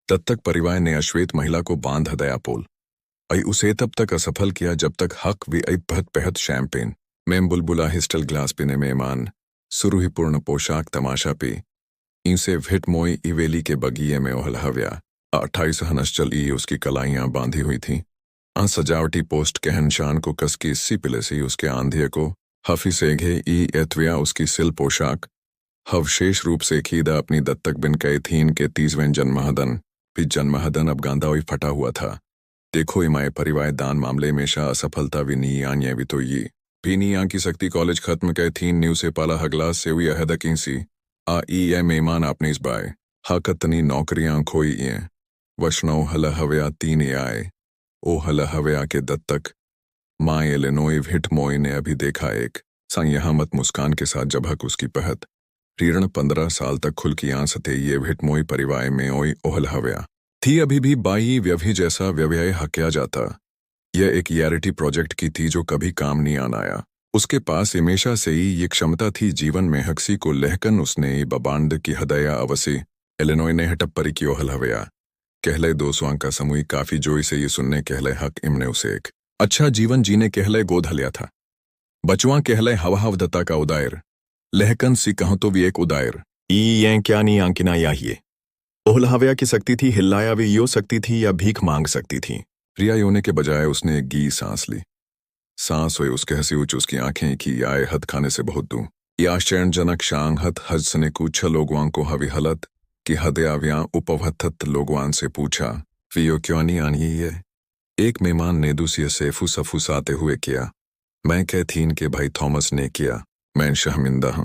दत्तक परिवार ने अश्वेत महिला को बांध हदया पोल आई उसे तब तक असफल किया जब तक हक वी आई पहत पहत शैम्पेन में बुलबुला हिस्टल ग्लास पीने मेहमान सुरुहिपूर्ण पोशाक तमाशा पी इनसे भिट मोई इवेली के बगीये में ओहलहव्या 28 हनश्चल ई उसकी कलाइयां बांधी हुई थीं। सजावटी पोस्ट के हनशान को कसकी इसी पिले से उसके आंधिये को हफी सेघे ई एतव्या उसकी सिल पोशाक हवशेष रूप से खीदा अपनी दत्तक बिन कई थीन के 30वें जन्महदन भी जन्महदन अब गांधा हुई फटा हुआ था। देखो इमाए परिवार दान मामले में शाह असफलता विनीयान ये भी तो ये भीनिया की शक्ति कॉलेज खत्म कई थीन न्यू से पाला हगलास से हुई अहदकी सी आ ई ए मेहमान आपने इस बाय हाकतनी नौकरियां खोई ये वशनौ हल हव्या 3 आए ओ हल हव्या के दत्तक माँ एलेनोई हिट मोई ने अभी देखा एक संयहामत मुस्कान के साथ जब हक उसकी पहत रीरण 15 साल तक खुल की आंस थे ये भिट मोई परिवार में ओई ओहल हव्या थी अभी भी बाई व्यवहि जैसा व्यवहाय हक्या जाता। यह एक रियलिटी प्रोजेक्ट की थी जो कभी काम नहीं आया। उसके पास हमेशा से ही ये क्षमता थी जीवन में हक्सी को लहकन उसने बबांड की हदया अवसी एलिनोय ने हटप्परी की ओहल हवया कहले 200 का समूह काफी जोई से ये सुनने कहले हक इमने उसे एक अच्छा जीवन जीने कहले गोद हलिया था। बचवा कहले हवाहवदता का उदायर लहकन सी कहूं तो भी एक उदायर ये क्या नहीं आंकिना याहिए ओहलहव्या की सकती थी हिल्लाया भी यो सकती थी या भीख मांग सकती थी। प्रिया योने के बजाय उसने एक गी सांस ली। सांस हुई उसके हंसी उच उसकी आंखें की आए हद खाने से बहुत दूं ये आश्चर्यजनक शांग हत हज सने कूछ लोगवां को हवी हलत कि हदयाव्या उपवत्थत लोगवान से पूछा फियो क्यों नहीं आनी ये एक मेहमान ने दूसरे से फुसफुस आते हुए किया मैं कहथीन के भाई थॉमस ने किया मैं शर्मिंदा हूं।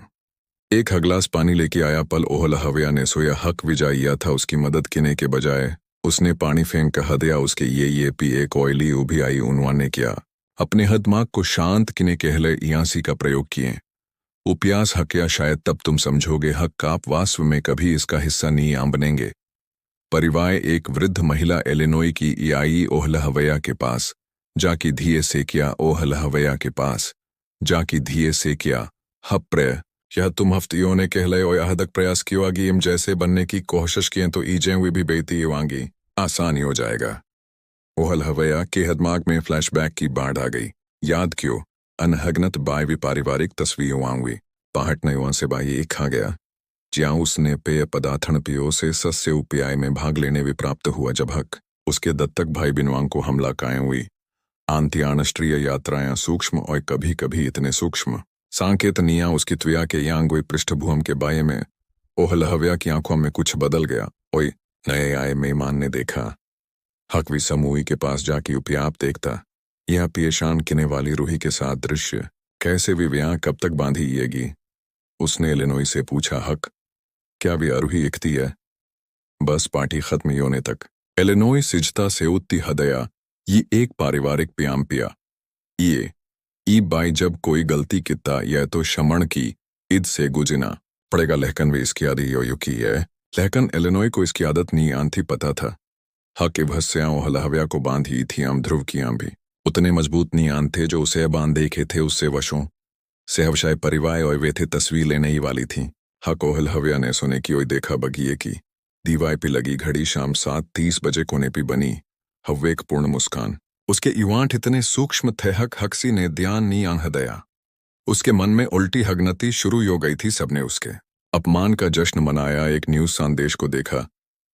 एक हगलास पानी लेके आया पल ओहलहव्या ने सोया हक विजाइया था उसकी मदद किने के बजाय उसने पानी फेंक कर हदया उसके ये पी एक ऑयली उभी आई उनवान ने किया अपने हदमाग को शांत किने कहले इयांसी का प्रयोग किए उपयास हकया शायद तब तुम समझोगे हक आप वास्तव में कभी इसका हिस्सा नहीं आम बनेंगे। परिवार एक वृद्ध महिला एलिनोई की आई ओहलहव्या के पास जाकी धिये से किया ओहलहव्या के पास जाकी धिये से किया हप्रे यह तुम हफ्तियों ने कहले और यहदक प्रयास किया कि इम जैसे बनने की कोशिश किए तो ईजें हुई भी बेती वांगी आसानी हो जाएगा। ओहलहव्या के हदमाग में फ्लैशबैक की बाढ़ आ गई। याद क्यों अनहगनत बाय भी पारिवारिक तस्वीरों आंगी पहाट नयुआ से बाई एक खा गया ज्या उसने पेय पदार्थन पियो से सस्य उपाय में भाग लेने भी प्राप्त हुआ जब हक उसके दत्तक भाई बिनवांग को हमला कायम हुई। आंत्यानष्ट्रीय यात्राएं सूक्ष्म और कभी कभी इतने सूक्ष्म सांकेतनिया उसकी त्वया के यांगोई पृष्ठभूमि के बाये में ओहलहव्या की आंखों में कुछ बदल गया। ओए नए आए मेहमान ने देखा हक भी समूही के पास जाके उपयाप देखता यह पेशान किने वाली रूही के साथ दृश्य कैसे भी व्याह कब तक बांधी येगी। उसने एलिनोई से पूछा हक क्या भी अरूही इकती है बस पार्टी खत्म होने तक। एलिनोई सिजता से उत्ती हदया ये एक पारिवारिक प्याम पिया ये ई बाई जब कोई गलती किता यह तो शमण की ईद से गुजना पड़ेगा लहकन भी इसकी आदि यो की है लहकन एलिनोई को इसकी आदत नहीं आंथी पता था। हक भस्याओं ओहलहव्या को बांधी थी आम ध्रुव की आम भी उतने मजबूत नहीं आन थे जो उसे बांध देखे थे उससे वशों से हवशाय परिवार और वे थे तस्वीर लेने ही वाली थी। हक ओहलहव्या ने सुने की ओई देखा बगिए की दीवार पे लगी घड़ी शाम 7:30 बजे कोने पे बनी हव्वेक पूर्ण मुस्कान उसके युवांठ इतने सूक्ष्म थे हक हक्सी ने ध्यान नहीं आंग हदया उसके मन में उल्टी हगनती शुरू हो गई थी। सबने उसके अपमान का जश्न मनाया। एक न्यूज संदेश को देखा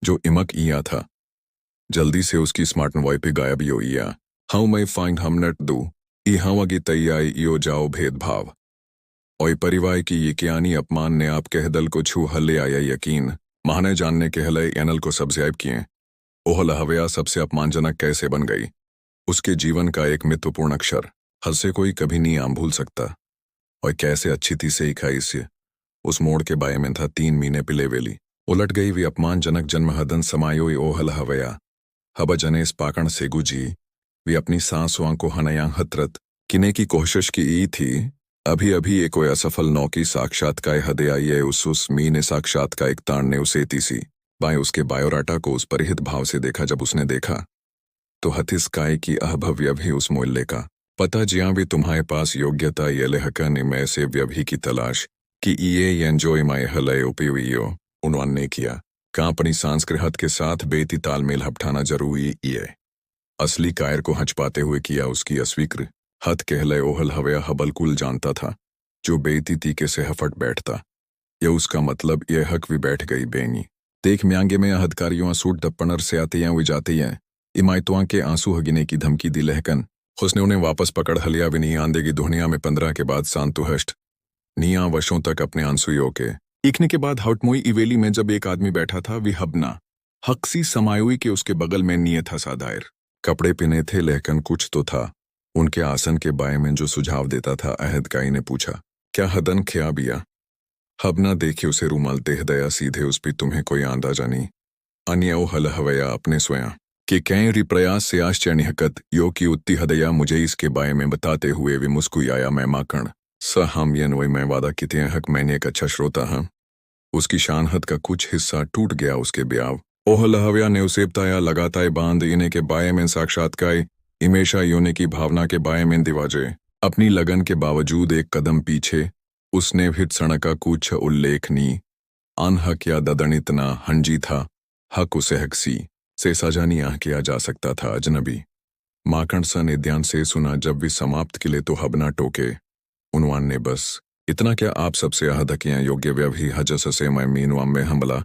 जो इमक इया था जल्दी से उसकी स्मार्ट वॉय पे गायब यो इया हाउ मैं फाइंड हमनेट दू ई हवा की तैयाई यो जाओ भेदभाव और परिवार की ये क्यानी अपमान ने आप कहदल को छू हल्ले आया यकीन महाने जानने के हले एनल को सबसे ऐब किए। ओहलहव्या सबसे अपमानजनक कैसे बन गई उसके जीवन का एक महत्वपूर्ण अक्षर हल से कोई कभी नहीं आम भूल सकता और कैसे अच्छी थी से खाई से उस मोड़ के बाये में था 3 महीने पिले वेली उलट गई वी अपमानजनक जन्महदन समायोई ओहलहव्या हब जनेस पाकण से गुजी वी अपनी सांसों को हनया हतरत किने की कोशिश की ई थी। अभी अभी एक कोई असफल नौकी साक्षात्कार हदया ये उस मीने साक्षात्कार एक ताण ने उसे तीसी बाय उसके बायोडाटा को उस परिहित भाव से देखा। जब उसने देखा तो हथिस काय की अहभव्य भी उस मूल्य का पता जिया भी तुम्हारे पास योग्यता ये लहकन में से व्यभी की तलाश कि ये एंजॉय माय हलय उपयो उन्होंने किया कंपनी सांस्कृत के साथ बेती तालमेल हपठाना जरूरी ये असली कायर को हंच पाते हुए किया उसकी अस्वीकृ हथ कहले ओहल हवया हबलकुल जानता था जो बेती तीके से हफट बैठता ये उसका मतलब ये हक भी बैठ गई बेंगी देख म्यांगे में हदकारियों सूट दप्पणर से आते हैं वे जाते हैं इमायतुआ के आंसू हगिने की धमकी दी लहकन उसने उन्हें वापस पकड़ हलिया भी नहीं आंदे की दुनिया में 15 के बाद सांतु हष्ट निया वर्षों तक अपने आंसुओं के इखने के बाद हटमोई इवेली में जब एक आदमी बैठा था वी हबना हक्सी समायोई के उसके बगल में निये था सादायर कपड़े पिने थे लेकिन कुछ तो था उनके आसन के बाएं में जो सुझाव देता था अहदकाई ने पूछा क्या हदन ख्या बिया हबना देखे उसे रूमाल देह दया सीधे उस पर तुम्हें कोई आंदा जानी अन्य ओ हल हवया अपने स्वयं कि कई रिप्रयास से आश्चर्य हकत यो की उत्ती हदया मुझे इसके बारे में बताते हुए भी मुस्कुराया मैं माकण स हम यन वही मैं वादा किते हक मैंने एक अच्छा श्रोता हूं उसकी शानहत का कुछ हिस्सा टूट गया उसके ब्याव ओह लहव्या ने उसे बताया लगातार बांध इन्हें के बारे में साक्षात्कार इमेशा योने की भावना के बारे में दिवाजे अपनी लगन के बावजूद एक कदम पीछे उसने फिर सड़का कुछ उल्लेखनी अनहक या ददनितना हंजी था हक उसे हकसी से सजा नहीं किया जा सकता था अजनबी माकण सा ने ध्यान से सुना जब भी समाप्त किले तो हबना टोके उनवान ने बस इतना क्या आप सबसे आहदकियां योग्य व्यवही हजस से मैं मीनवाम में हमला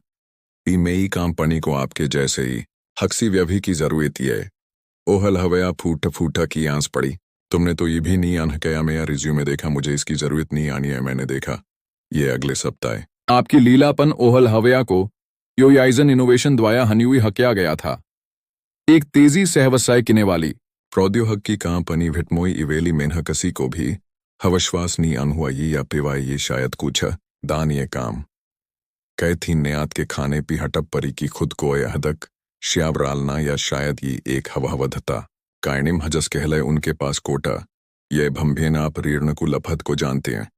ई मेई कंपनी को आपके जैसे ही हक्सी व्यवही की जरूरत है ओहल हवया फूट फूटा की आंस पड़ी तुमने तो ये भी नहीं अनहकया में या रिज्यूमे देखा मुझे इसकी जरूरत नहीं आनी है मैंने देखा ये अगले सप्ताह आपकी लीलापन ओहल हवया को योयाइजन इनोवेशन द्वारा हनीवी हकया गया था एक तेजी से व्यवसाय किने वाली प्रौद्योगिक की कंपनी विटमोई इवेली मेनहकसी को भी हवश्वास नहीं अनहुआ ये या पिवाई ये शायद कुछ दान ये काम कह थी न्यात के खाने पी हटप परी की खुद को यहदक श्यावरालना या शायद ये एक हवावधता कायनिम हजस कहले उनके पास कोटा ये भंभेन आप रीर्ण को लफत को जानते हैं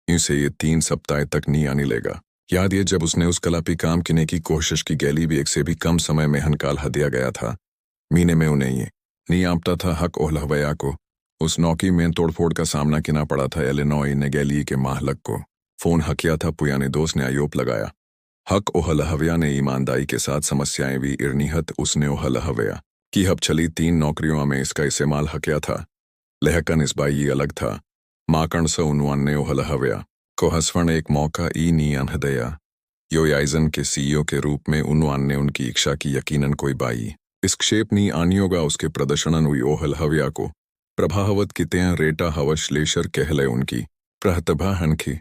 इसे ये 3 सप्ताह तक नहीं आने लेगा याद ये जब उसने उस कलापी काम किने की कोशिश की गैली भी एक से भी कम समय में हनकाल हदिया गया था मीने में उन्हें ये नहीं आपता था हक ओहलहवया को उस नौकी में तोड़फोड़ का सामना किना पड़ा था एलिनॉय ने गैली के माहलक को फोन हकिया था पुयाने दोस्त ने आरोप लगाया हक ओहलहवया ने ईमानदारी के साथ समस्याएं भी इर्निहत उसने ओहलहवया की हब चली 3 नौकरियों में इसका इस्तेमाल हकिया था लहकन इस बाई ये अलग था माकण से उनवान ने ओहलहवया को हसफन एक मौका ई नी अनहदया योयाइजन के सीईओ के रूप में उनवान ने उनकी इच्छा की यकीनन कोई बाई इस क्षेप नी आनियोगा उसके प्रदर्शनन हुई ओहलहवया को प्रभावत कितें रेटा हवश्लेषर कहले उनकी प्रतिभा हनखी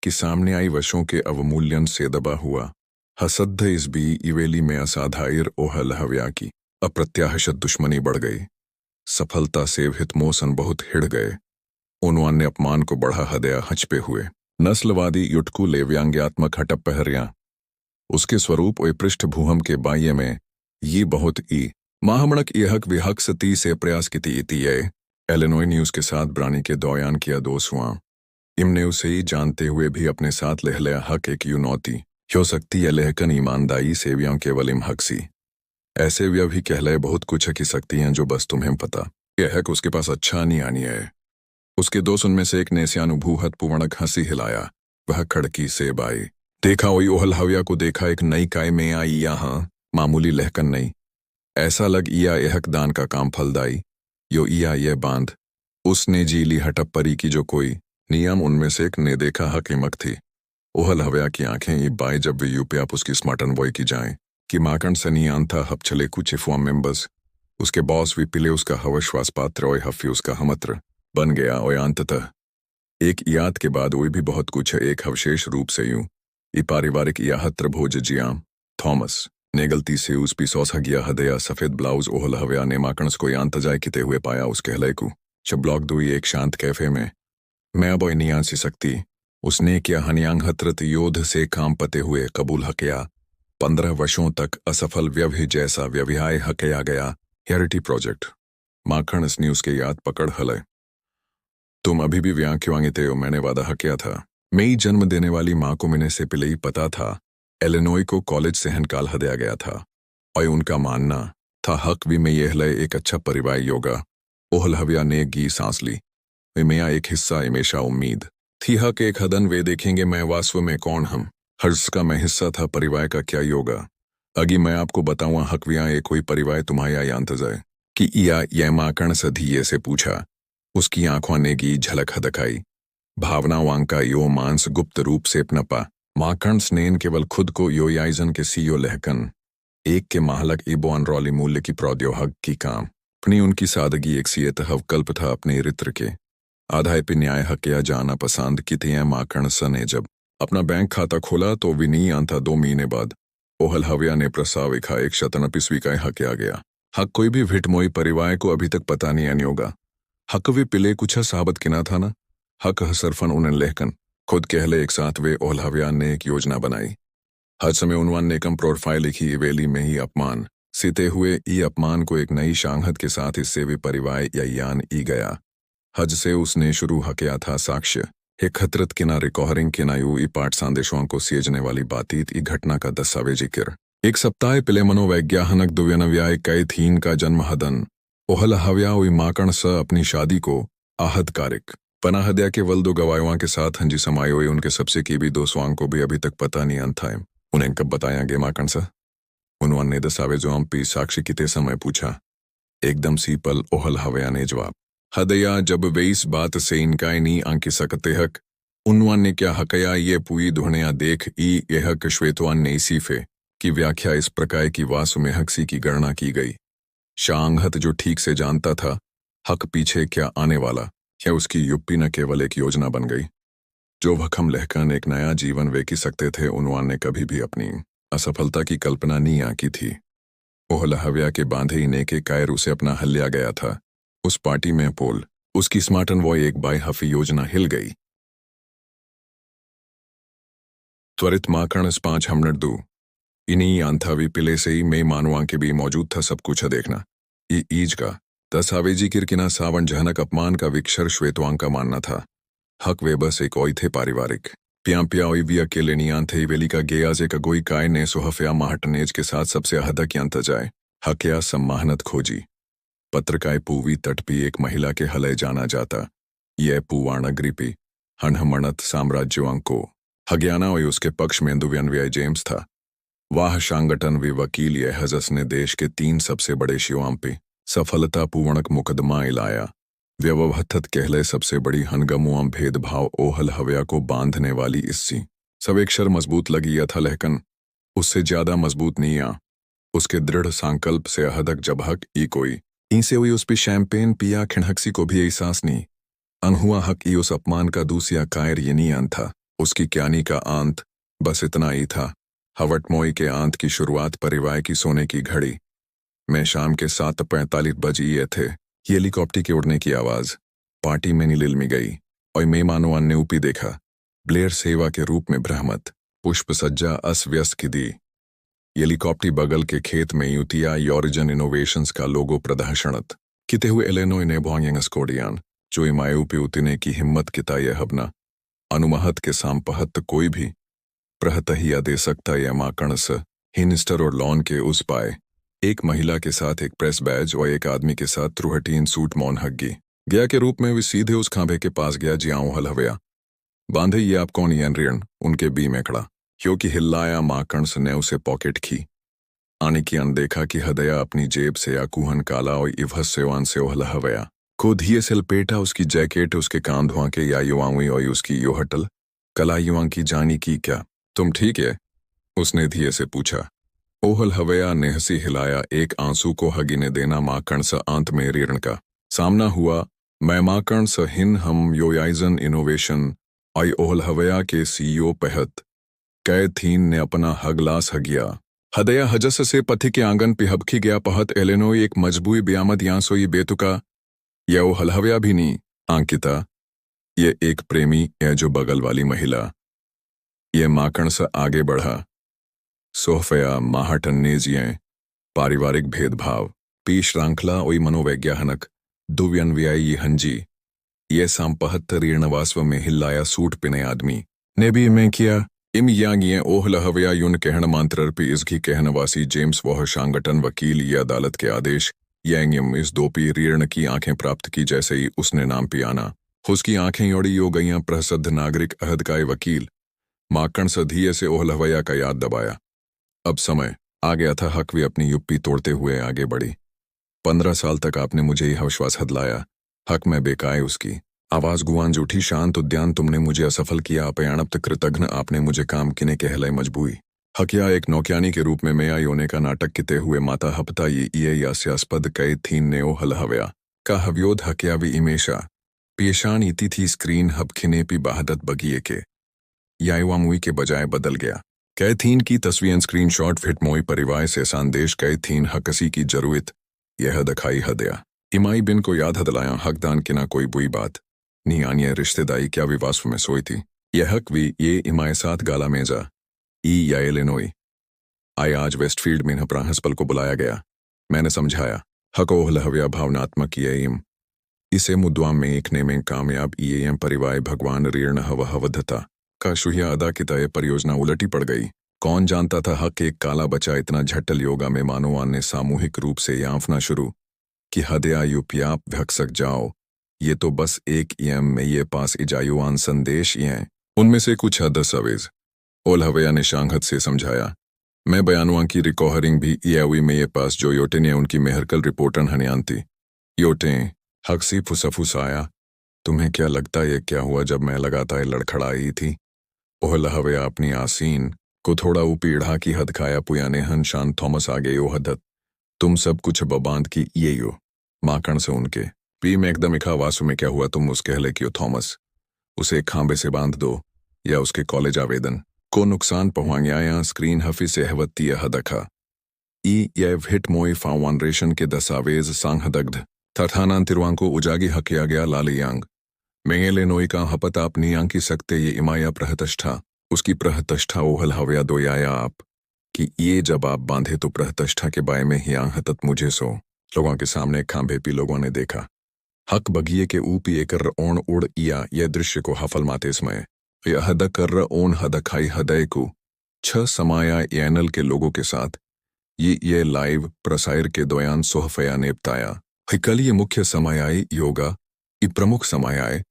कि सामने आई वशों के अवमूल्यन से दबा हुआ हसद्ध इस भी इवेली में असाधायर ओहलहवया की अप्रत्याशित दुश्मनी बढ़ गई सफलता से हितमोसन बहुत हिड़ गए उनवान ने अपमान को बढ़ा हदया हचपे हुए नस्लवादी युटकू ले व्यंग्यात्मक हटप पहरियां उसके स्वरूप और पृष्ठभूम के बाह्य में ये बहुत ई माहमणक यहक विहक सती से प्रयास की थी एलिनॉय ने उसके साथ ब्रानी के दौयान किया दोस्त हुआ इमने उसे ही जानते हुए भी अपने साथ लहलया हक एक यूनौती हो सकती है लहकन ईमानदारी सेवियों केवल इम हकसी ऐसे व्यव ही कहले बहुत कुछ की सकती हैं जो बस तुम्हें पता यह हक उसके पास अच्छा नहीं आनी है उसके दोस्त उनमें से एक ने स्यानुभूहत पुवणक हंसी हिलाया वह खड़की से बाई देखा वही ओहलहवया को देखा एक नई काय में आई यहाँ मामूली लहकन नहीं ऐसा लग इया यहक दान का काम फलदाई यो इया ये बांध उसने जीली हटप परी की जो कोई नियम उनमें से एक ने देखा हकीमक थी ओहलहवया की आंखें ये बाई जब वे यूपयाप उसकी स्मार्टन बॉय की जाएं कि माकन सनियान था हब चले कुछ इफॉर्म मेंबर्स उसके बॉस भी पिले उसका हवश्वास पात्र और हफी उसका हमत्र बन गया और अंततः एक याद के बाद वही भी बहुत कुछ एक अवशेष रूप से यूं ये पारिवारिक याहत्र भोज जियाम थॉमस ने गलती से उस पी सौसा गया हदया सफेद ब्लाउज ओहलहवया ने माकणस को यांतजाय किते हुए पाया उस कहले को जब ब्लॉक दुई एक शांत कैफे में मैं अब नहीं सी सकती उसने क्या हनियांग हत्रत योद्ध से काम पते हुए कबूल हकया 15 वर्षों तक असफल व्यवहि जैसा व्यवहाय हकया गया हेरिटी प्रोजेक्ट माखण इसने उसके याद पकड़ हले तुम अभी भी व्यांग क्यों थे हो मैंने वादा हकया था मई जन्म देने वाली माँ को मैंने से पहले ही पता था एलिनॉय को कॉलेज से हनकाल हदया गया था और उनका मानना था हक भी में यह लय एक अच्छा परिवार योगा ओहलहवया ने गी सांस ली वे मेरा एक हिस्सा हमेशा उम्मीद थी हक एक हदन वे देखेंगे मैं वास्तव में कौन हम हर्ष का मैं हिस्सा था परिवार का क्या योगा अगी मैं आपको बताऊँ हकवियाँ एक कोई परिवार तुम्हारा यांतजय कि या ये माकण सधीये से पूछा। उसकी आंखों ने की झलक हदकाई। भावनावां का यो मांस गुप्त रूप से पनपा। माकण स्नेन केवल खुद को योयाइजन के सीओ लहकन एक के माहलक इबो अनरौली मूल्य की प्रौद्योहक की काम अपनी उनकी सादगी एक सीयत हवकल्प था अपने रित्र के आधाय पे न्याय हकया जाना पसंद कितिया माकण सने जब अपना बैंक खाता खोला तो विनी आंथा 2 महीने बाद ओहल हव्या ने प्रस्ताव इखा एक शतनपि स्वीकार हकया गया। हक कोई भी भिटमोई परिवार को अभी तक पता नहीं आनी होगा। हक वे पिले कुछ साबत किना था ना। हक हसरफन उन्हें लेहकन खुद कहले एक साथ वे ओहल हव्या ने एक योजना बनाई। हर समय उन्वान ने कम प्रोफाइल लिखी वेली में ही अपमान सीते हुए ई अपमान को एक नई शांगत के साथ इससे भी परिवार या यान ई गया। हज से उसने शुरू हकया था साक्ष्य एक खतरत किना रिकॉर्डिंग किनायु ई पाठ संदेशों को सीजने वाली बातचीत ई घटना का दस्तावेजिक्र एक सप्ताह पहले मनोवैज्ञानिक दुव्यनव्याय कई थीन का जन्म हदन ओहल हव्या उई माकण स अपनी शादी को आहदकारिक पनाहद्या के वल्दो गवायुआ के साथ हंजी समाये हुए उनके सबसे की भी 2 स्वांग को भी अभी तक पता नहीं अंथा उन्हें कब बताया गे माकण सा। उन्होंने दस्तावेजों पी साक्षी किते समय पूछा। एकदम सीपल ओहल हव्या ने जवाब हदया जब वे इस बात से इनकार नहीं आंकी सकते हक उन्वान ने क्या हकया ये पूरी धुनिया देख ई यह श्वेतवान ने सीफे की व्याख्या इस प्रकार की वासु में हक्सी की गणना की गई। शांगहत जो ठीक से जानता था हक पीछे क्या आने वाला क्या उसकी युक्ति न केवल एक योजना बन गई जो वखम लहकन एक नया जीवन वे की सकते थे। उन्वान ने कभी भी अपनी असफलता की कल्पना नहीं आकी थी। ओहल हव्या के बांधे इने के कायर उसे अपना हल्या गया था। उस पार्टी में पोल उसकी स्मार्टन वो एक बाय हफी योजना हिल गई। त्वरित माकण 5 मिनट दू इन्हीं आंथावी पिले से ही मैं मानवा के भी मौजूद था सब कुछ देखना ये ईज का दस्तावेजी किरकिना सावन जहनक अपमान का विक्षर श्वेतवांग का मानना था। हक वे बस एक ओई थे पारिवारिक प्या प्या ओई भी अकेले नहीं आंथे वेली का गेयाजे का गोई काय ने सुहफया माहटनेज के साथ सबसे अहदक यांत जाए हकया सम्माहनत खोजी। पत्रकाय पूवी तट पी एक महिला के हलय जाना जाता यह पूवाणग्रिपी हनहमणत साम्राज्यवां को हग्याना और उसके पक्ष में दुव्यनव्याय जेम्स था। वाह शांगटन वे वकील यह हजस ने देश के 3 सबसे बड़े शिवाम पे सफलतापूर्वक मुकदमा इलाया। व्यवहथत कहले सबसे बड़ी हनगमुआम भेदभाव ओहल हव्या को बांधने वाली इससी सवेक्षर मजबूत लगी था लेकिन उससे ज्यादा मजबूत नहीं आ। उसके दृढ़ संकल्प से अहदक जबहक ई कोई इसे हुई उस पे शैंपेन पिया खिणहक्सी को भी एहसास नहीं अनहुआ हक ई उस अपमान का दूसरा कायर ये नहीं आन था। उसकी क्यानी का आंत बस इतना ही था। हवटमोई के आंत की शुरुआत परिवार की सोने की घड़ी में शाम के 7:45 बजे ये थे। हेलीकॉप्टर के उड़ने की आवाज पार्टी में नीलिल में गई और मेहमानों ने ऊपी देखा। ब्लेयर सेवा के रूप में ब्रह्मत पुष्प सज्जा अस्व्यस्त की दी। हेलीकॉप्टर बगल के खेत में यूतिया योरिजन इनोवेशंस का लोगो प्रदर्शनत किते हुए एलेनोय ने भोंगेंगस्कोडियान जो इमायु पे उतने की हिम्मत किता यह हबना अनुमहत के सांपहत कोई भी प्रहतहिया दे सकता यह माकण स हिनिस्टर और लॉन के उस पाए एक महिला के साथ एक प्रेस बैज और एक आदमी के साथ त्रुहटीन सूट मौन हग्गी गया के रूप में वे सीधे उस खांभे के पास गया जियाओ हल हवया बांधे ये आप कौन ऋण उनके बी में खड़ा क्योंकि हिल्लाया माकणस ने उसे पॉकेट खी आने की अनदेखा कि हदया अपनी जेब से या कुहन काला और इवहस सेवान से ओहल हवया खुद ही से लपेटा उसकी जैकेट उसके कान धुआ के या युवाई और उसकी यो हटल कला युवा की जानी की क्या तुम ठीक है उसने धीरे से पूछा। ओहल हवया ने हंसी हिलाया एक आंसू को हगीने देना माकण स अंत में ऋण का सामना हुआ। मैं माकण स हिन हम योयाइजन इनोवेशन आई ओहल हवया के सीईओ पहत कैद थीन ने अपना हगलास हगिया। हदया हजस से पथि के आंगन पे हबकी गया पहत एलेनोई एक मजबूई ब्यामद यहाँ सोई बेतुका यह ओहल हवया भी नहीं आंकिता ये एक प्रेमी है जो बगल वाली महिला ये माकण स आगे बढ़ा। सोफया माहटन्नेजिये पारिवारिक भेदभाव पी श्रृंखला ओई मनोवैज्ञानिक दुव्यनव्यायी हंजी ये सांपहत रीर्णवास्व में हिल्लाया सूट पिने आदमी ने भी में किया इम यांग ये ओहल हवया युन कहण मांत्र पी इसकी कहनवासी जेम्स वह शांगटन वकील ये अदालत के आदेश यांग इस 2 पी रीर्ण की आंखें प्राप्त की जैसे ही उसने नाम पियाना उसकी आंखें योड़ी हो गईयां प्रसिद्ध नागरिक अहदकाय वकील माकण सधीये से ओहल हवया का याद दबाया। अब समय आ गया था हक भी अपनी युक्ति तोड़ते हुए आगे बढ़ी। 15 साल तक आपने मुझे यह विश्वास हदलाया। हक मैं बेकाय उसकी आवाज गुआंज उठी। शांत उद्यान तुमने मुझे असफल किया अपयाणप्त कृतघ्न आपने मुझे काम किने कहलाए मजबूई। हकिया एक नौक्यानी के रूप में मैं योने का नाटक किते हुए माता हपता ये यास्यास्पद कई थीन नेओ हल हवया का हव्योध हकिया भी इमेशा पेशान इति थी स्क्रीन हब खिने पी बहादत बगिए के यायुआ मुई के बजाय बदल गया। कै थीन की तस्वीर स्क्रीनशॉट फिट मोई परिवार से संदेश कै थीन हकसी की जरूरत यह दखाई हदया इमाई बिन को याद हदलाया हकदान के ना कोई बुरी बात नी आनिया रिश्तेदारी क्या विवास्व में सोई थी। यह हक भी ये इमाए साथ गाला मेजा ई या इलिनोई आई आज वेस्टफील्ड में प्रिंसिपल को बुलाया गया। मैंने समझाया हको हलहव्या भावनात्मक ये इसे मुद्दा में एकने में कामयाब ये परिवार भगवान रीर्ण हवहवधता का शुहिया अदा की तय परियोजना उलटी पड़ गई। कौन जानता था हक एक काला बचा इतना झट्टल योगा में मानोवान ने सामूहिक रूप से याफना शुरू कि हदया युप्याप भक्सक जाओ ये तो बस एक में ये पास इजायुआन संदेश ये हैं उनमें से कुछ दस्तावेज ओलहवया ने शांगत से समझाया। मैं बयानुआ की रिकॉहरिंग भी यावी में ये पास जो योटे ने उनकी मेहरकल रिपोर्टन हनियांती योटे हक सी फुसफुस आया। तुम्हें क्या लगता ये क्या हुआ जब मैं लगातार लड़खड़ाई थी। ओहलहवया अपनी आसीन को थोड़ा उपीढ़ा की हद खाया पुयाने हनशान थॉमस आगे यो हदत तुम सब कुछ बबांद की ये यो माकण से उनके पी में एकदम इखा वासु में क्या हुआ तुम उसके हले कियो थॉमस उसे एक खांबे से बांध दो या उसके कॉलेज आवेदन को नुकसान पहुंचाया स्क्रीन हफी से हवत्ती हदखा यह हिट मोई फाउंडेशन के दस्तावेज सांगदग्ध थरथाना तिरवां को उजागी हकिया गया लालियांग मेंगेले नोई का हपत आप नियांकी सकते ये इमाया प्रहतष्ठा उसकी प्रहतष्ठा ओहल हवया दोयाया आप कि ये जब आप बांधे तो प्रहतष्ठा के बाय में हियांग हतत मुझे सो लोगों के सामने खांबे पी लोगों ने देखा। हक बगिए के ऊपी एकर ओण उड़ इया यह दृश्य को हफल माते समय यह हद कर ओन हदखाई हदय को 6 समाया एनल के लोगों के साथ ये लाइव प्रसार के दौरान सोहफया ने बताया। कल ये मुख्य समायाय योगा ये प्रमुख समायाय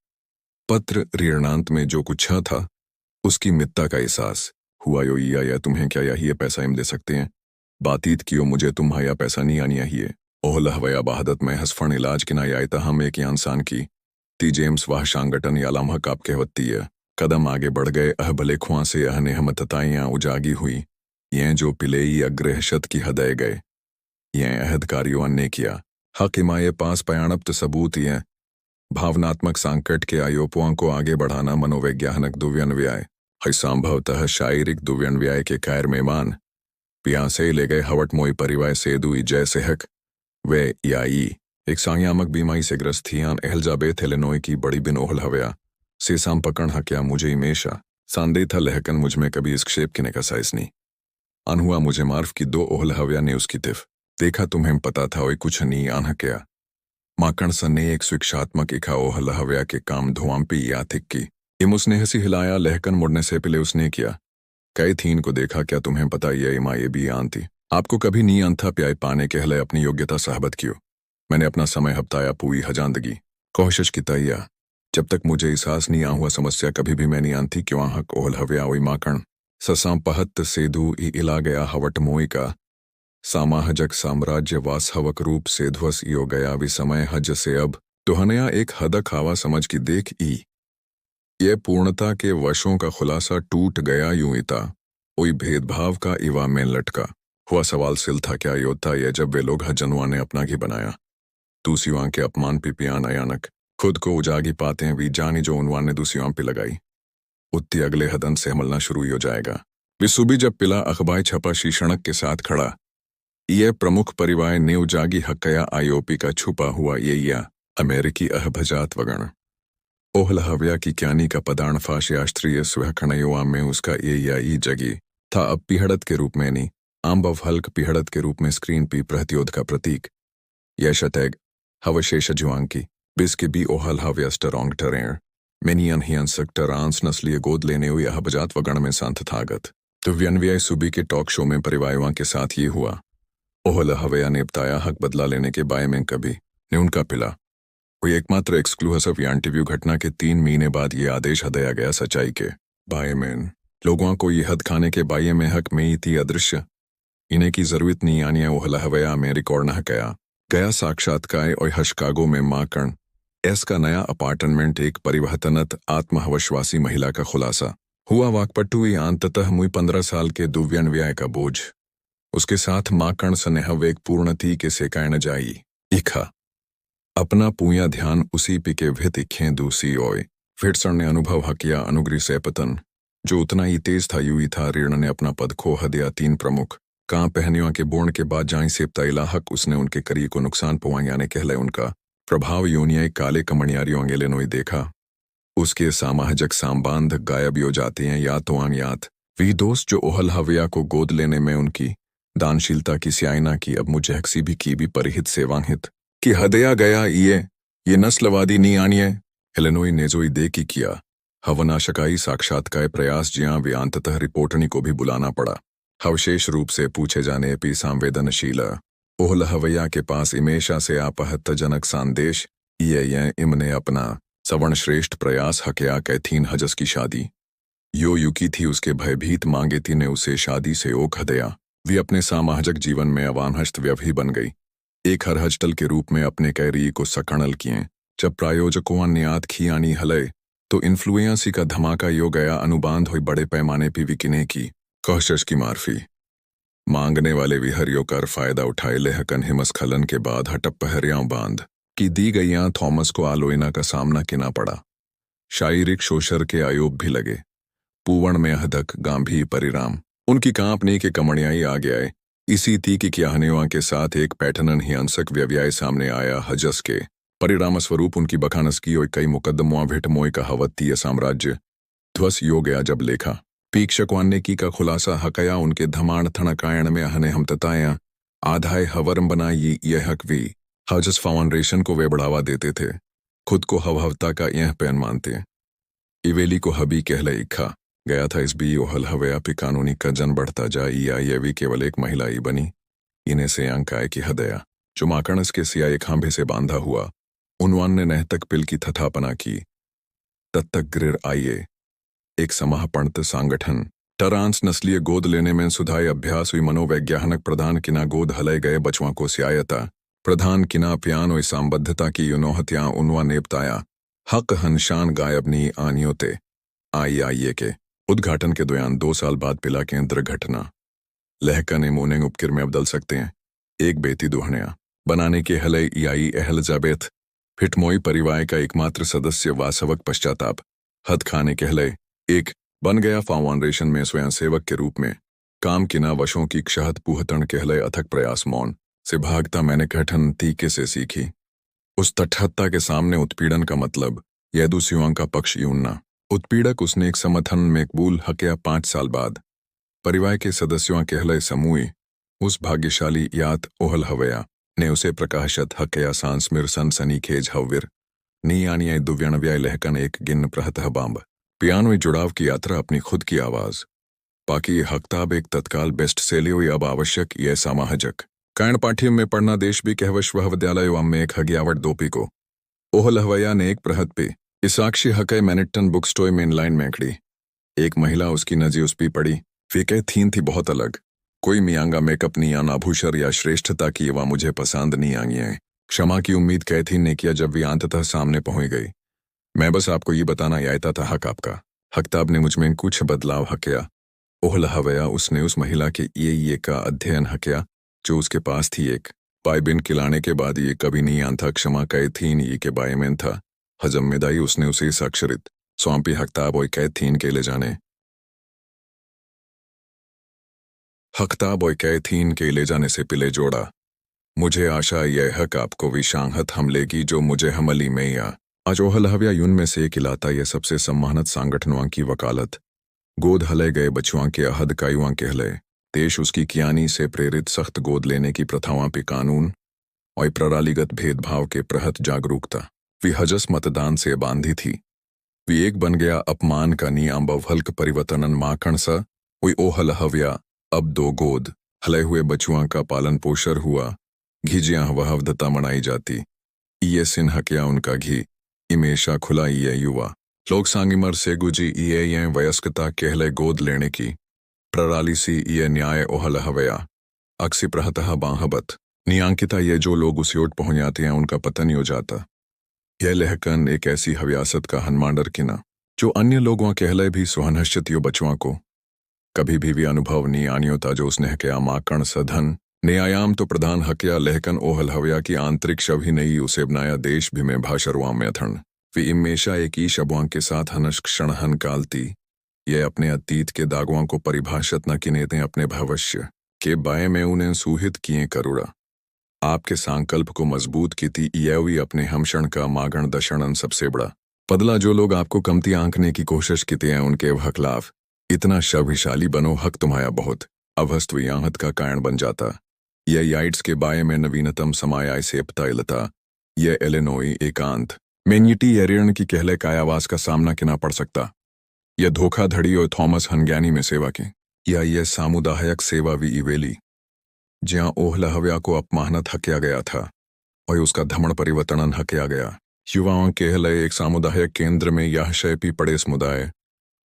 पत्र ऋणांत में जो कुछ था उसकी मित्ता का एहसास हुआ यो या तुम्हें क्या यही पैसा इम दे सकते हैं बातीत कियो मुझे तुम्हारा पैसा नहीं आनिया ही ओहलहवया बहादत में हसफण इलाज की नायायता हम एक इंसान की ती जेम्स वाह शांगटन या लामहक आप कहवत्ती है कदम आगे बढ़ गए अह भले खुआ से अहने हम तताइयाँ उजागी हुई ये जो पिलेई अग्रहशत की हदय गए ये अहदकारियों ने किया। हक इमाये पास पयाणप्त सबूत ये भावनात्मक संकट के आयोपों को आगे बढ़ाना मनोवैज्ञानिक दुव्यन्व्याय है संभवतः शारीरिक दुव्यन्व्याय के कैर मेहमान पियासे ले गए हवट मोई परिवार सेदुई जैसे हक वे याई एक सांयामक बीमारी से ग्रस्त थी एलिजाबेथ एलिनोई की बड़ी बिन ओहलहवया से साम पकड़ हक्या मुझे इमेशा सांदे था लहकन मुझ में कभी इस क्षेप किने का साइस नहीं अनहुआ मुझे मार्फ की 2 ओहलहवया ने उसकी तिफ देखा तुम्हें पता था वही कुछ नहीं आन क्या माकण सन ने एक शिक्षात्मक इखा ओहलहवया के काम धुआं पी याथिक की इम उसने हंसी हिलाया लहकन मुड़ने से पहले उसने किया कई थीन को देखा क्या तुम्हें पता ये इमा ये भी आन थी आपको कभी नी आन था प्याय पाने के हले अपनी योग्यता साहबत कियो मैंने अपना समय हफ्ताया पूरी हजांदगी कोशिश की तैया जब तक मुझे एहसास नहीं आ हुआ समस्या कभी भी मैं नहीं आन थी क्यों हक ओहलहवया ओई माकण ससां पहत सेधु इला गया हवट मोई का सामाहजक साम्राज्य वास हवक रूप से ध्वस यो गया विसमय हज से अब तुहनया एक हदक हवा समझ की देख ये पूर्णता के वशों का खुलासा टूट गया यूं इता कोई भेदभाव का इवा में लटका हुआ सवाल सिल था क्या योता ये जब वे लोग हजनुआ ने अपना ही बनाया दूसरियों के अपमान पिपियान अयानक खुद को उजागी पाते हैं वी जानी जो उनवान ने दूसरियों पे लगाई उत्ती अगले हदन से हमलना शुरू हो जाएगा। विसुबी जब पिला अखबार छपा शीशणक के साथ खड़ा यह प्रमुख परिवार ने उजागी हकया आईओपी का छुपा हुआ ये या अमेरिकी अहभजात वगण ओहलहवया की क्यानी का पदार्ण फाशियास्त्रीय स्वखणयोआ में उसका ये या ई जगी था अब पिहड़त के रूप में नहीं आम्बव हल्क पिहड़त के रूप में स्क्रीन पी प्रतियोध का प्रतीक यह शतैग हवशेष जुआंकी बिस्के बी ओहलहव्यस्टरोंग टरेण मेनियन ही अंसक्टर आंस नस्लीय गोद लेने हुई अहबजात वगण में सांथ थागत तो व्यनव्याय सुबी के टॉक शो में परिवारों के साथ ये हुआ। ओहलहवया ने बताया हक बदला लेने के बारे में कभी ने उनका पिला कोई एकमात्र एक्सक्लूसिव इंटरव्यू घटना के 3 महीने बाद ये आदेश हदया गया सच्चाई के बारे में लोगों को ये हद खाने के बाये में हक में ही थी अदृश्य इन्हें की जरूरत नहीं आनी है ओहला हवया में रिकॉर्ड न गया साक्षात्कार और हशकागो में मां कर्ण एस का नया अपार्टमेंट एक परिवर्तनत आत्मविश्वासी महिला का खुलासा हुआ वाकपट्टू अंततः मुई 15 साल के दुव्यन व्याय का बोझ उसके साथ मां कर्ण स्नेह वेग पूर्णति के सेकाय न जाई इखा अपना पूया ध्यान उसी पी के भित इखें दूसी ओय फिटसर ने अनुभव हकिया अनुग्री से पतन जो उतना ही तेज था यूं ही था रीण ने अपना पद खो हदिया 3 प्रमुख कां पहनियों के बोण के बाद जाई सेपता इलाहक उसने उनके करी को नुकसान पहुंचाया ने कहले उनका प्रभाव योनिया काले कमणियारियों अंगेले नोई देखा उसके सामाजिक संबंध गायब हो जाते हैं या तो याद वी दोस्त जो ओहल हविया को गोद लेने में उनकी दानशीलता की स्यायना की अब मुझे हक्सी भी की भी परिहित सेवाहित कि हदया गया ये नस्लवादी नहीं आनिए हेलेनोई नेजोई दे की किया हवनाशकाई साक्षात्कार प्रयास जियां वे अंततः रिपोर्टनी को भी बुलाना पड़ा अवशेष रूप से पूछे जाने पी संवेदनशील ओहल हवैया के पास इमेशा से आपत्तिजनक संदेश ये इमने अपना सवर्ण श्रेष्ठ प्रयास हकया कैथीन हजस की शादी यो युकी थी उसके भयभीत मांगे थी ने उसे शादी से ओक हदया वे अपने सामाजिक जीवन में अवानहस्त व्यवही बन गई एक हरहजटल के रूप में अपने कैरी को सकणल किए जब प्रायोजकों ने याद खियानी हलय तो इन्फ्लुएंसी का धमाका यो गया अनुबांध हुई बड़े पैमाने पर विकिने की कौशश की मार्फी मांगने वाले विहरियों कर फायदा उठाए लेहकन हिमस्खलन के बाद हटप पहरियां बांध की दी गईयां थॉमस को आलोइना का सामना किना पड़ा शारीरिक शोषण के आयोग भी लगे पूवण में हदक गांभी परिणाम उनकी कांपनी के कमणियाई आ गया इसी थी कि क्याहनेवा के साथ एक पैटर्न हिंसक व्यव्याय सामने आया हजस के परिणाम स्वरूप उनकी बखानस की और कई मुकदमों भेट मोय का हवत्तीय साम्राज्य ध्वस यो गया जब लेखा पीक्षकवान्ने की का खुलासा हकया उनके धमाण थणकायण में अहने हम तताया आधाय हवरम बनाई यह हकवी हजस फाउंडेशन को वे बढ़ावा देते थे खुद को हवहवता का यह पैन मानते इवेली को हबी कहले इखा गया था इस बी ओहल हवया पे कानूनी का जन बढ़ता जा ये भी केवल एक महिला ही बनी इन्हें से अंकाय की हदया जो माकणस के सियाए खांभे से बांधा हुआ उनवान ने नहतक पिल की थथापना की तत्तक गृह आइए एक समाहपणत संगठन टरांस नस्लीय गोद लेने में सुधाई अभ्यास हुई मनोवैज्ञानिक प्रधान किना गोद हलय गए बचुआ को स्यायता प्रधान किना प्यान और संबद्धता की युनोहत्या उनवा नेपताया हक हनशान गायबनी आनियोते आइए के उद्घाटन के दौरान 2 साल बाद पिला के दुर्घटना लहकने मोनेंग उपकिर में बदल सकते हैं एक बेटी दुहनिया बनाने के हलय आई एलिजाबेथ फिटमोई परिवार का एकमात्र सदस्य वासवक पश्चाताप हद खाने के हलय एक बन गया फाउंडेशन में स्वयंसेवक के रूप में काम किना वशों की क्षहत पुहतण के हलय अथक प्रयास मौन से भागता मैंने कठन तीखे से सीखी उस तटहत्ता के सामने उत्पीड़न का मतलब यदुसियों का पक्ष यूनना उत्पीड़क उसने एक समर्थन में कबूल हकया 5 साल बाद परिवार के सदस्यों के हलय समूह उस भाग्यशाली यात ओहल हवया ने उसे प्रकाशत हकया सांस्मिर सनसनीखेज हव्यर नी आनिया दुव्यणव्याय लहकन एक गिन प्रहतः बांब पियानो जुड़ाव की यात्रा अपनी खुद की आवाज बाकी ये हकताब एक तत्काल बेस्ट सेलियो अब आवश्यक ये सामाहजक कायण पाठ्यम में पढ़ना देश भी कह विश्वविद्यालय में एक हगियावट दोपी को ओहल हवया ने एक प्रहत पे इसाक्षी हकय मैनिटन बुक स्टोर में इनलाइन में खड़ी एक महिला उसकी नजी उस पी पड़ी फिके थीन थी बहुत अलग कोई मियांगा मेकअप नहीं या नाभूषर या श्रेष्ठता की वह मुझे पसंद नहीं आई है क्षमा की उम्मीद कैथीन ने किया जब वे अंततः सामने पहुंच गई मैं बस आपको ये बताना आयता था हक आपका हकताब ने मुझमें कुछ बदलाव हकया ओहल हवया उसने उस महिला के ये का अध्ययन हकया जो उसके पास थी एक पाइबिन खिलाने के बाद ये कभी नहीं आन था क्षमा कैथीन ये के बाय में था हजम मेदाई उसने उसे इस अक्षरित सौंपी हकताब और कैथीन के ले जाने हकताब और कैथीन के ले जाने से पिले जोड़ा मुझे आशा यह हक आपको विशांगत हमलेगी जो मुझे हमली में या आज ओहल हवया यून में से एक इलाता यह सबसे सम्मानित संगठनों की वकालत गोद हले गए बचुआ के अहद कायुआ के हले देश उसकी कियानी से प्रेरित सख्त गोद लेने की प्रथाओं पे कानून और प्रणालीगत भेदभाव के प्रहत जागरूकता वी हजस मतदान से बांधी थी वी एक बन गया अपमान का नियम हल्क परिवर्तनन माखण सा हुई ओहल हवया अब 2 गोद हले हुए बचुआ का पालन पोषण हुआ घिजियां वहवदता मनाई जाती ये सिन्ह क्या उनका घी इमेशा खुला ये युवा लोग सांगिमर से गुजी ये वयस्कता कहले गोद लेने की प्रणाली सी ये न्याय ओहल हवया अक्सी प्रहतः बाहबत नियांकिता ये जो लोग उस ओट पहुंच जाते हैं उनका पतन ही हो जाता। यह लहकन एक ऐसी हव्यासत का हनमांडर किना जो अन्य लोगों कहले भी सुहनश्चित यो बचुआ को कभी भी अनुभव नी आनियोता जो उसने हकया माकण सधन न्यायाम तो प्रधान हकया लहकन ओहल हव्या की आंतरिक शव ही नहीं उसे बनाया देश भी में भाषरवाम में अथण वे इमेशा एक ही शब्वां के साथ हनश क्षण हन कालती ये अपने अतीत के दागों को परिभाषित न किनेते अपने भविष्य के बाय में उन्हें सूहित किए करुड़ा आपके संकल्प को मजबूत की थी यही अपने हमशण का मागण दशणन सबसे बड़ा बदला जो लोग आपको कमती आंकने की कोशिश की हैं उनके खिलाफ इतना शक्तिशाली बनो हक तुम्हारा बहुत अवस्थ वियाहत का कारण बन जाता यह याइट्स के बाय में नवीनतम समायाय सेपता इलता यह एलिनोई एकांत मेन्यटी एरियन की कहले कायावास का सामना किना पड़ सकता यह धोखाधड़ी और थॉमस हनग्यानी में सेवा की या यह सामुदायिक सेवा वी इवेली जहां ओहला हव्या को अपमानत हकया गया था और उसका धमण परिवर्तन हकया गया युवाओं के हलय एक सामुदायिक केंद्र में यह शैपी पड़े समुदाय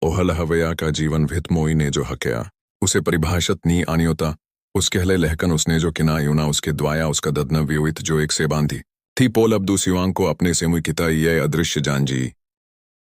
ओहल हव्या का जीवन भित मोई ने जो हकया उसे परिभाषित नी आनियोता उसके हले लहकन उसने जो किना यूना उसके द्वाया उसका ददन व्योहित जो एक से बांधी थी पोल अब्दू सिवांग को अपने से मुई किता यह अदृश्य जानजी